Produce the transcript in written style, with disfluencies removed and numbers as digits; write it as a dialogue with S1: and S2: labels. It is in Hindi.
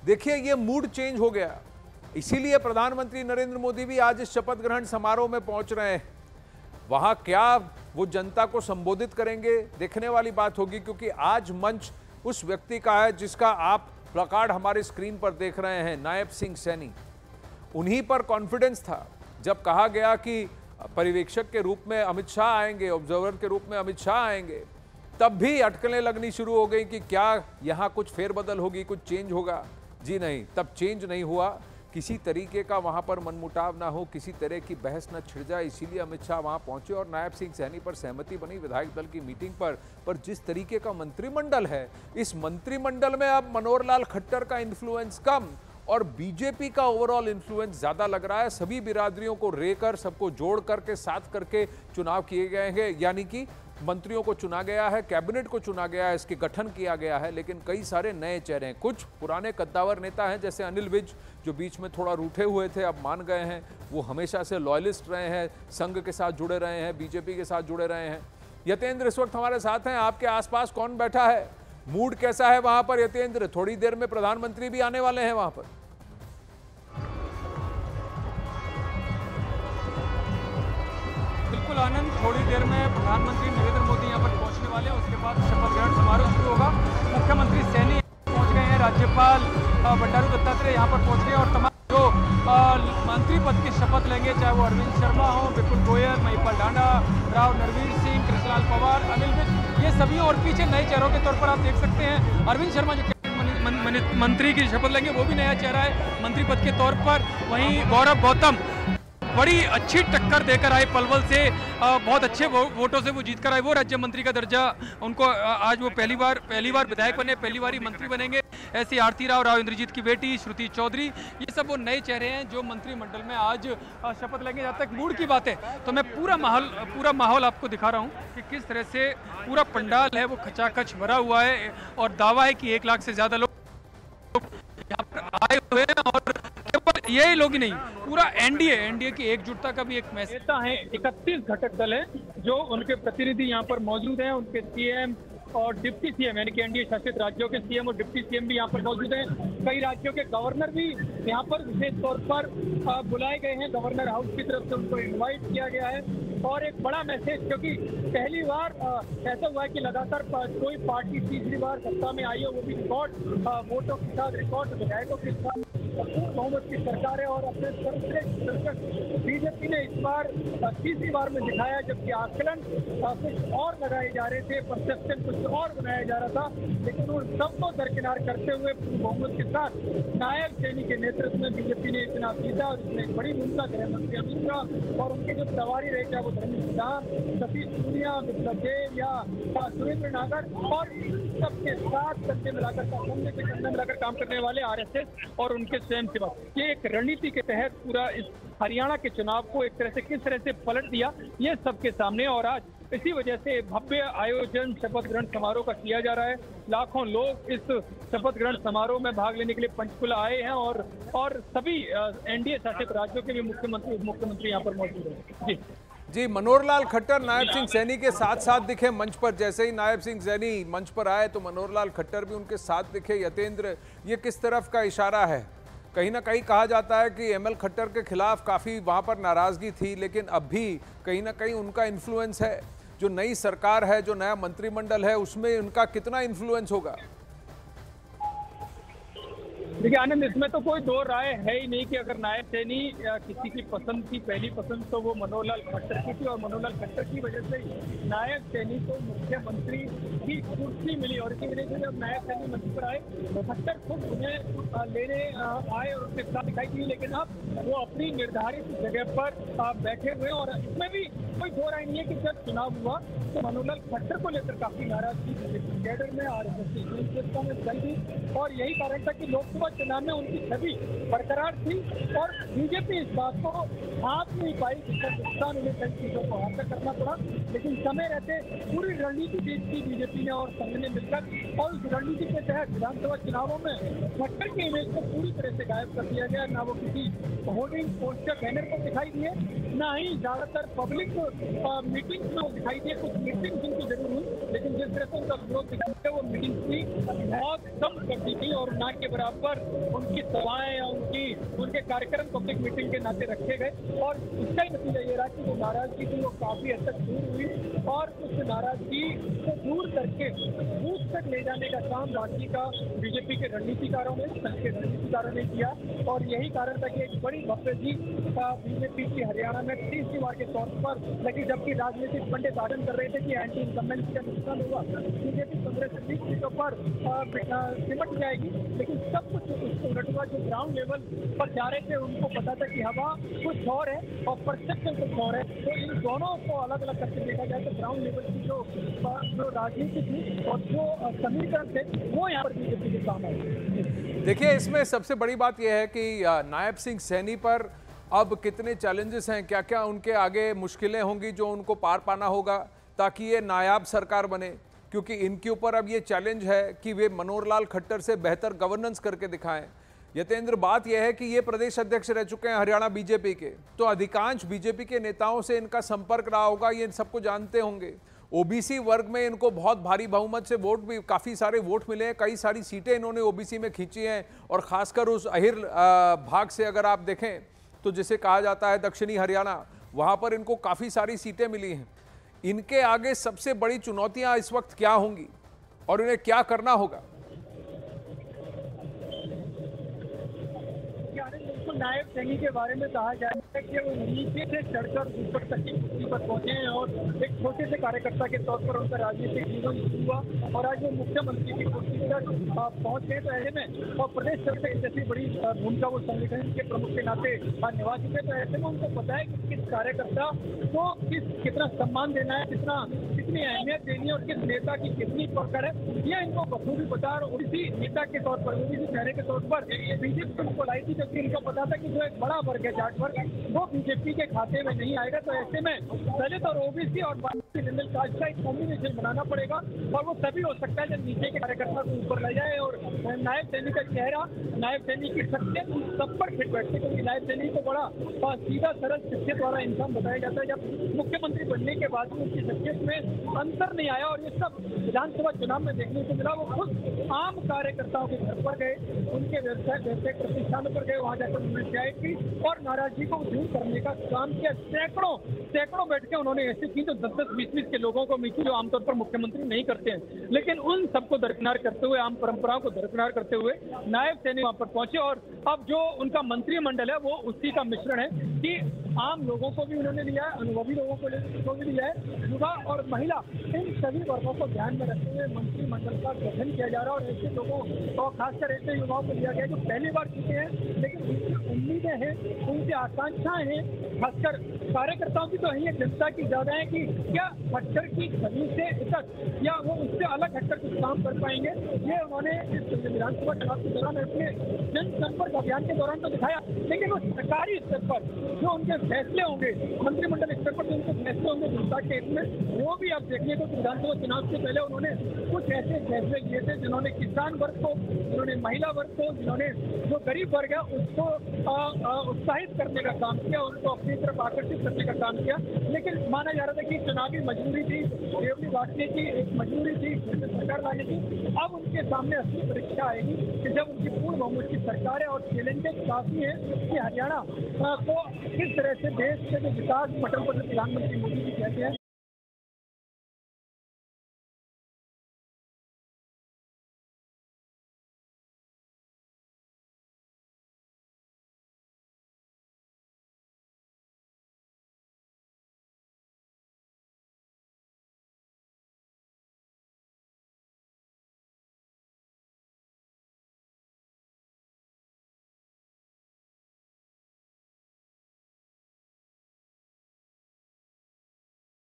S1: देखिए ये मूड चेंज हो गया, इसीलिए प्रधानमंत्री नरेंद्र मोदी भी आज इस शपथ ग्रहण समारोह में पहुंच रहे हैं। वहां क्या वो जनता को संबोधित करेंगे, देखने वाली बात होगी, क्योंकि आज मंच उस व्यक्ति का है जिसका आप प्लकार्ड हमारे स्क्रीन पर देख रहे हैं, नायब सिंह सैनी। उन्हीं पर कॉन्फिडेंस था जब कहा गया कि पर्यवेक्षक के रूप में अमित शाह आएंगे, ऑब्जर्वर के रूप में अमित शाह आएंगे, तब भी अटकलें लगनी शुरू हो गई कि क्या यहां कुछ फेरबदल होगी, कुछ चेंज होगा। जी नहीं, तब चेंज नहीं हुआ। किसी तरीके का वहां पर मनमुटाव ना हो, किसी तरह की बहस न छिड़ जाए, इसीलिए अमित शाह वहां पहुंचे और नायब सिंह सैनी पर सहमति बनी विधायक दल की मीटिंग पर जिस तरीके का मंत्रिमंडल है, इस मंत्रिमंडल में अब मनोहर लाल खट्टर का इन्फ्लुएंस कम और बीजेपी का ओवरऑल इन्फ्लुएंस ज्यादा लग रहा है। सभी बिरादरियों को रेकर, सबको जोड़ करके साथ करके चुनाव किए गए हैं, यानी कि मंत्रियों को चुना गया है, कैबिनेट को चुना गया है, इसके गठन किया गया है। लेकिन कई सारे नए चेहरे हैं, कुछ पुराने कद्दावर नेता हैं जैसे अनिल विज, जो बीच में थोड़ा रूठे हुए थे, अब मान गए हैं। वो हमेशा से लॉयलिस्ट रहे हैं, संघ के साथ जुड़े रहे हैं, बीजेपी के साथ जुड़े रहे हैं। यतेंद्र इस वक्त हमारे साथ हैं। आपके आसपास कौन बैठा है, मूड कैसा है वहां पर यतेंद्र? थोड़ी देर में प्रधानमंत्री भी आने वाले हैं वहां पर।
S2: बिल्कुल आनंद, थोड़ी देर में प्रधानमंत्री नरेंद्र मोदी यहां पर पहुंचने वाले हैं। उसके बाद शपथ ग्रहण समारोह शुरू होगा। मुख्यमंत्री सैनी पहुंच गए हैं, राज्यपाल बंडारू दत्तात्रेय यहां पर पहुंच गए और तमाम जो मंत्री पद की शपथ लेंगे, चाहे वो अरविंद शर्मा हो, विपुल गोयल, महिपाल डांडा, राव नरवीर सिंह, कृष्णलाल पवार, अनिल विज, ये सभी और पीछे नए चेहरों के तौर पर आप देख सकते हैं अरविंद शर्मा जो मंत्री की शपथ लेंगे, वो भी नया चेहरा है मंत्री पद के तौर पर। वहीं गौरव गौतम बड़ी अच्छी टक्कर देकर आए पलवल से, बहुत अच्छे वोटों से वो जीत कर आए, वो राज्य मंत्री का दर्जा उनको आज वो पहली बार विधायक बने, पहली बार ही मंत्री बनेंगे। ऐसी आरती राव इंद्रजीत की बेटी श्रुति चौधरी, ये सब वो नए चेहरे हैं जो मंत्रिमंडल में आज शपथ लेंगे। जहाँ तक मूड की बात है तो मैं पूरा माहौल आपको दिखा रहा हूँ कि किस तरह से पूरा पंडाल है वो खचाखच भरा हुआ है और दावा है कि 1 लाख से ज्यादा लोग यहाँ पर आए हुए हैं और केवल यही लोग ही नहीं, पूरा एनडीए की एकजुटता का भी एक मैसेज है। 31 घटक दल है जो उनके प्रतिनिधि यहाँ पर मौजूद हैं, उनके सीएम और डिप्टी सीएम, यानी कि एनडीए शासित राज्यों के सीएम और डिप्टी सीएम भी यहाँ पर मौजूद हैं। कई राज्यों के गवर्नर भी यहाँ पर विशेष तौर पर बुलाए गए हैं, गवर्नर हाउस की तरफ से उनको इनवाइट किया गया है। और एक बड़ा मैसेज, क्योंकि पहली बार ऐसा हुआ है कि लगातार कोई पार्टी तीसरी बार सत्ता में आई है, वो भी रिकॉर्ड वोटों के साथ, रिकॉर्ड विधायकों के साथ पूर्ण बहुमत की सरकार है। और अपने सर्वश्रेष्ठ बीजेपी ने इस बार तीसरी बार में दिखाया, जबकि आकलन कुछ और लगाए जा रहे थे, परसेप्शन कुछ और बनाया जा रहा था, लेकिन उन सबको दरकिनार करते हुए पूर्ण बहुमत के साथ नायब सैनी के नेतृत्व में बीजेपी ने चुनाव जीता। और इसमें एक बड़ी भूमिका गृह मंत्री अमित शाह और उनके जो सवारी रहे, चाहे वो धर्मेंद्र प्रधान, सतीश पूनिया, विप्लव देव या सुरेंद्र नागर, और सबके साथ कंधे मिलाकर काम करने वाले आरएसएस और उनके स्वयंसेवक, ये एक रणनीति के तहत पूरा इस हरियाणा के चुनाव को एक तरह से किस तरह से पलट दिया, ये सबके सामने। और आज इसी वजह से भव्य आयोजन शपथ ग्रहण समारोह का किया जा रहा है। लाखों लोग इस शपथ ग्रहण समारोह में भाग लेने के लिए पंचकुला आए हैं और सभी एनडीए शासित राज्यों के भी मुख्यमंत्री, उप मुख्यमंत्री यहाँ पर मौजूद हैं।
S1: जी, मनोहर लाल खट्टर नायब सिंह सैनी के साथ साथ दिखे मंच पर। जैसे ही नायब सिंह सैनी मंच पर आए तो मनोहर लाल खट्टर भी उनके साथ दिखे। यतेंद्र, ये किस तरफ का इशारा है? कहीं ना कहीं कहा जाता है कि एमएल खट्टर के खिलाफ काफ़ी वहाँ पर नाराज़गी थी, लेकिन अब भी कहीं ना कहीं उनका इन्फ्लुएंस है। जो नई सरकार है, जो नया मंत्रिमंडल है, उसमें उनका कितना इन्फ्लुएंस होगा?
S2: देखिए आनंद, इसमें तो कोई दो राय है ही नहीं कि अगर नायब सैनी किसी की पसंद थी, पहली पसंद तो वो मनोहर लाल खट्टर की थी, और मनोहर लाल खट्टर की वजह से नायब सैनी को मुख्यमंत्री की कुर्सी मिली। और इसी वजह से जब नायब सैनी मंच पर आए तो खट्टर खुद उन्हें लेने आए और उनके साथ दिखाई दी, लेकिन अब वो अपनी निर्धारित जगह पर बैठे हुए। और इसमें भी कोई दो राय नहीं है कि जब चुनाव हुआ तो मनोहर लाल खट्टर को लेकर काफी नाराजगी कैडर में में चल थी, और यही कारण था कि लोकसभा चुनाव में उनकी छवि बरकरार थी और बीजेपी इस बात को हाथ नहीं पाई, जिसका नुकसान उन्हें कई चीजों को हासिल करना पड़ा। लेकिन समय रहते पूरी रणनीति पेश की बीजेपी ने और संघ ने मिलकर, और उस रणनीति के तहत विधानसभा चुनावों में खट्टर के इमेज को पूरी तरह से गायब कर दिया गया। ना वो किसी होर्डिंग, पोस्टर, बैनर पर दिखाई दिए, ना ही ज्यादातर पब्लिक मीटिंग में दिखाई दिए। कुछ मीटिंग जिनकी जरूर हुई, लेकिन जिस तरह से उनका विरोध दिखाते
S3: वो मीटिंग की बहुत कम कर दी गई और ना के बराबर उनकी सभाएं या उनके कार्यक्रम पब्लिक मीटिंग के नाते रखे गए और उसका ही नतीजा ये रहा कि वो नाराजगी थी वो काफी हद तक दूर हुई और उस नाराजगी को दूर करके बूथ तक ले जाने का काम बाकी का बीजेपी के रणनीतिकारों ने, संघ के रणनीतिकारों ने किया और यही कारण था कि एक बड़ी भव्य जीत बीजेपी की हरियाणा में तीसरी बार के तौर पर लगी, जबकि राजनीतिक पंडित दावन कर रहे थे कि एंटी इनकम्बेंसी का नुकसान होगा, बीजेपी 15 से 20 सीटों पर सिमट जाएगी, लेकिन सब कुछ उसको उलट हुआ। जो ग्राउंड लेवल पर जा रहे थे उनको पता था कि हवा कुछ और है और परसेप्शन कुछ और है, तो इन दोनों को अलग अलग करके देखा जाए तो ग्राउंड लेवल की जो राजनीति थी और जो समीकरण थे वो यहाँ पर बीजेपी के काम आए।
S1: देखिए, इसमें सबसे बड़ी बात यह है कि नायब सिंह सैनी पर अब कितने चैलेंजेस हैं, क्या क्या उनके आगे मुश्किलें होंगी जो उनको पार पाना होगा ताकि ये नायाब सरकार बने, क्योंकि इनके ऊपर अब ये चैलेंज है कि वे मनोहर लाल खट्टर से बेहतर गवर्नेंस करके दिखाएं। यतेंद्र, बात यह है कि ये प्रदेश अध्यक्ष रह चुके हैं हरियाणा बीजेपी के, तो अधिकांश बीजेपी के नेताओं से इनका संपर्क रहा होगा, ये इन सबको जानते होंगे। ओबीसी वर्ग में इनको बहुत भारी बहुमत से वोट भी, काफ़ी सारे वोट मिले हैं, कई सारी सीटें इन्होंने ओबीसी में खींची हैं और खासकर उस अहिर भाग से अगर आप देखें तो जिसे कहा जाता है दक्षिणी हरियाणा, वहाँ पर इनको काफ़ी सारी सीटें मिली हैं। इनके आगे सबसे बड़ी चुनौतियाँ इस वक्त क्या होंगी और इन्हें क्या करना होगा?
S3: नायब सैनी के बारे में कहा जाए कि वो नीचे से चढ़कर ऊपर तक की कुर्सी पर पहुंचे हैं और एक छोटे से कार्यकर्ता के तौर पर उनका राजनीतिक जीवन शुरू हुआ और आज वो मुख्यमंत्री की कुर्सी तक पहुंच गए। तो ऐसे में और प्रदेश सरकार की जैसी बड़ी भूमिका वो संगठन के प्रमुख के नाते निभा चुके, तो ऐसे में उनको पता है कि किस कार्यकर्ता को कितना सम्मान देना है, कितनी अहमियत देनी है और किस नेता की कितनी पकड़ है, ये इनको बखूबी पता है। उसी नेता के तौर पर, उसी चेहरे के तौर पर बीजेपी उनको लाई थी, जबकि इनको पता था कि जो एक बड़ा वर्ग है जाट वर्ग, वो बीजेपी के खाते में नहीं आएगा। तो ऐसे में दलित और ओबीसी और मिडिल कास्ट का एक कॉम्बिनेशन बनाना पड़ेगा और वो तभी हो सकता है जब नीचे के कार्यकर्ता को ऊपर ले जाए और नायब सैनी का चेहरा, नायब सैनी की शख्सियत सब पर फिट बैठते, क्योंकि नायब सैनी को बड़ा सीधा सरल शख्सियत वाला इंसान बताया जाता है। जब मुख्यमंत्री बनने के बाद उनकी शख्सियत में अंतर नहीं आया और ये सब विधानसभा चुनाव में देखने को मिला। वो खुद आम कार्यकर्ताओं के घर पर गए, उनके व्यवसाय प्रतिष्ठानों पर गए, वहाँ जाकर उन्होंने चाय की और नाराजगी को दूर करने का काम किया। सैकड़ों बैठ के उन्होंने ऐसे की जो 10-10, 20-20 के लोगों को मिली, जो आमतौर पर मुख्यमंत्री नहीं करते हैं, लेकिन उन सबको दरकिनार करते हुए, आम परंपराओं को दरकिनार करते हुए नायब सैनी वहां पर पहुंचे और अब जो उनका मंत्रिमंडल है वो उसी का मिश्रण है कि आम लोगों को भी उन्होंने लिया है, अनुभवी लोगों को भी लिया है, युवा और महिला, इन सभी वर्गों को ध्यान में रखते हुए मंत्रिमंडल का गठन किया जा रहा है और ऐसे लोगों और खासकर ऐसे युवाओं को लिया गया जो पहली बार जीते हैं, लेकिन उनकी उम्मीदें हैं, उनकी आकांक्षाएं हैं, खासकर कार्यकर्ताओं की तो है, जनता की ज्यादा है कि क्या खट्टर की छवि से इतक या वो उससे अलग हटकर कुछ काम कर पाएंगे। ये उन्होंने इस विधानसभा चुनाव के दौरान अपने जनसंपर्क अभियान के दौरान तो दिखाया, लेकिन वो सरकारी स्तर पर जो उनके फैसले होंगे, मंत्रिमंडल स्तर पर जो उनके फैसले होंगे जनता के हित में, वो भी आप देखिए तो विधानसभा चुनाव से पहले उन्होंने कुछ ऐसे फैसले लिए थे जिन्होंने किसान वर्ग को, जिन्होंने महिला वर्ग को, जिन्होंने जो गरीब वर्ग है उसको उत्साहित करने का काम किया, उनको अपनी तरफ आकर्षित करने का काम किया। लेकिन माना जा रहा था कि चुनावी मजबूरी थी, रेवड़ी बांटने की एक मजबूरी थी, सरकार लाने की। अब उनके सामने असली परीक्षा आएगी कि जब उनकी पूर्ण बहुमत की सरकार है और चैलेंजेस काफी है कि हरियाणा को किस तरह से देश के जो विकास पटल पर प्रधानमंत्री मोदी जी कहते हैं